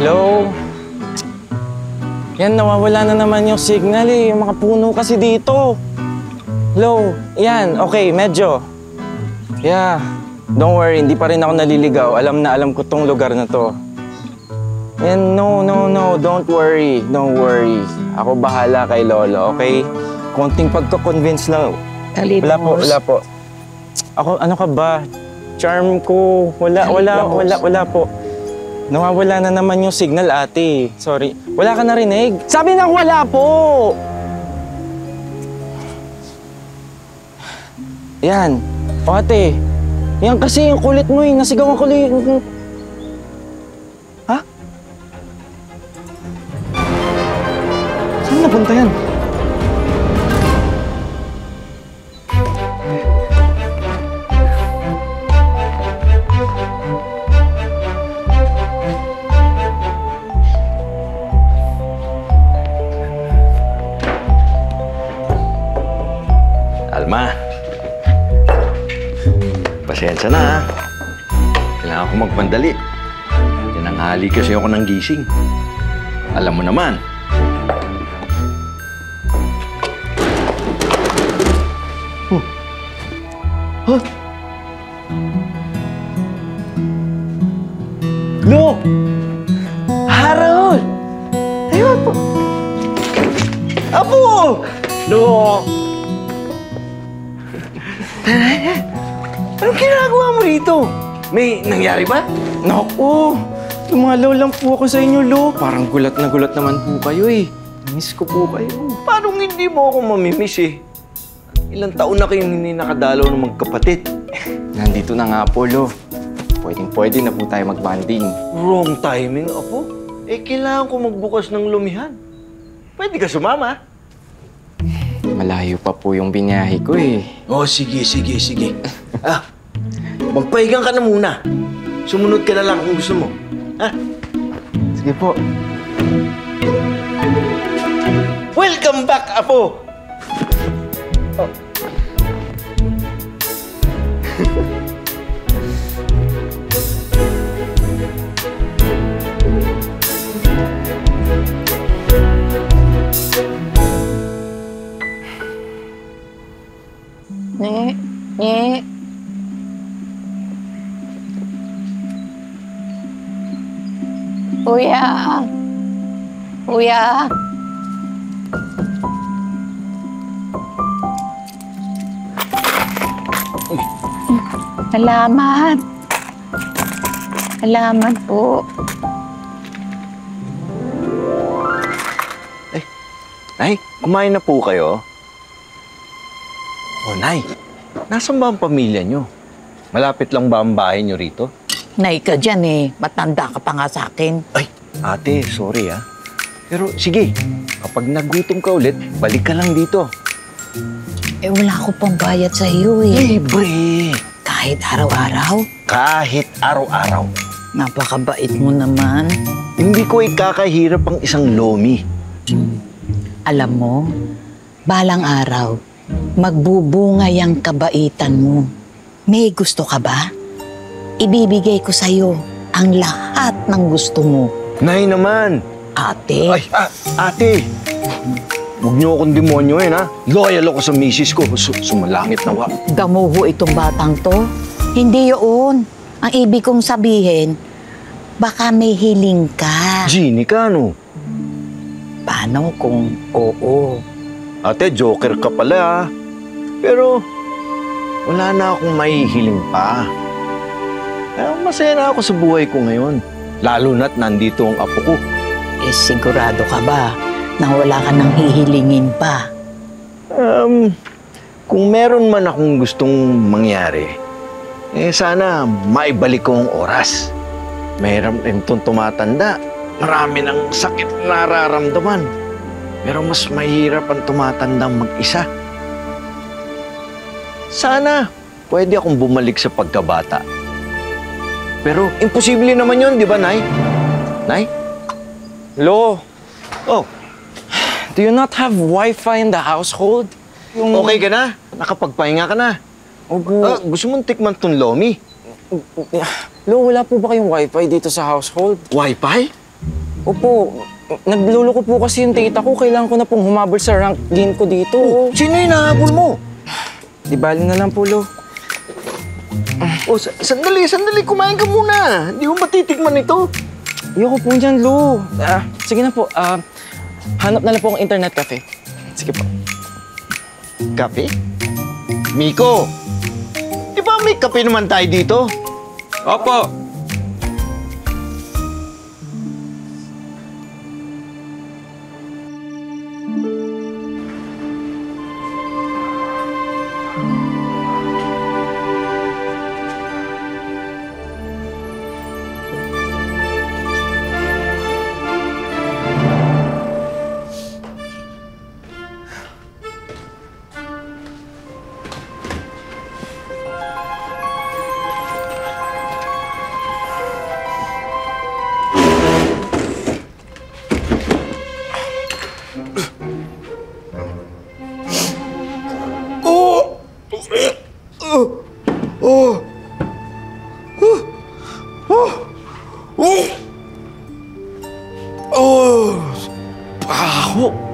Hello? Yan, nawawala na naman yung signal eh. Yung mga puno kasi dito. Hello? Yan, okay, medyo. Yeah. Don't worry, hindi pa rin ako naliligaw. Alam na alam ko tong lugar na to. And no, don't worry. Don't worry. Ako bahala kay Lolo, okay? Konting pagka-convince lang. Wala po. Ako, ano ka ba? Charm ko. Wala po. Nawawala na naman yung signal, ate. Sorry. Wala ka narinig? Sabi nang wala po! Yan. O, ate. Yan kasi yung kulit mo eh. Nasigawan ko lang yung... Ha? Saan napunta yan? Alma, pasensya na ha. Kailangan ko magpandali. Tinanghali kasi ako ng gising. Alam mo naman. Lo! Harold! Ayun po! Apo! Lo! Anong ginagawa mo rito? May nangyari ba? Naku! Lumalaw lang po ako sa inyo, Lo. Parang gulat na gulat naman po kayo eh. Miss ko po kayo. Paano hindi mo ako mamimiss eh? Ilang taon na kayong hindi nakadalaw ng magkapatid. Nandito na nga po, Lo. Pwedeng-pwede na po tayo mag-banding. Wrong timing, Apo. Eh, kailangan ko magbukas ng lumihan. Pwede ka sumama. Malayo pa po yung binyahe ko eh. Oh, sige. Magpahigang ka na muna. Sumunod ka na lang kung gusto mo. Ha? Sige po. Welcome back, Apo! Oh. Nye. Kuya. Salamat po. Nay, kumain na po kayo? Oh, Nay, nasaan ba ang pamilya nyo? Malapit lang ba ang bahay nyo rito? Nay ka dyan eh. Matanda ka pa nga sa akin. Ay, ate, sorry ah. Pero sige, kapag nagutom ka ulit, balik ka lang dito. Eh, wala ko pang bayad sa iyo eh. Libre! Kahit araw-araw? Kahit araw-araw. Napakabait mo naman. Hindi ko ikakahirap ang isang lomi. Alam mo, balang araw, magbubunga yung kabaitan mo. May gusto ka ba? Ibibigay ko sa'yo ang lahat ng gusto mo. Nay naman! Ate? Ay, ate! Huwag niyo akong demonyoin, ha? Loyal ako sa misis ko. Sumalangit na wa. Damuho itong batang to? Hindi yun. Ang ibig kong sabihin, baka may hiling ka. Genie ka, no? Paano kung oo? Ate, joker ka pala, ha? Pero, wala na akong mahihiling pa. Masaya na ako sa buhay ko ngayon. Lalo na't nandito ang apo ko. Eh, sigurado ka ba na wala ka nang hihilingin pa? Kung meron man akong gustong mangyari, sana maibalik ko ang oras. Mahirap rin itong tumatanda. Marami ng sakit na nararamdaman. Pero mas mahirap ang tumatandang mag-isa. Sana pwede akong bumalik sa pagkabata. Pero imposible naman yun, di ba, Nay? Nay? Lo, Oh, do you not have Wi-Fi in the household? okay ka na? Nakapagpahinga ka na? Gusto mong tikman tong lomi? Lo, wala po ba kayong Wi-Fi dito sa household? Wi-Fi? Opo, nagluloko po kasi yung tita ko. Kailangan ko na pong humabol sa rank game ko dito. Sino yung nahabol mo? Di bali na lang po, Lo. Sandali, kumain ka muna. Hindi mo matitikman ito. Ayoko po dyan, Lo. Sige na po, hanap na lang po ang internet cafe. Sige po. Kape? Miko, di ba may kape naman tayo dito? Opo. Baho!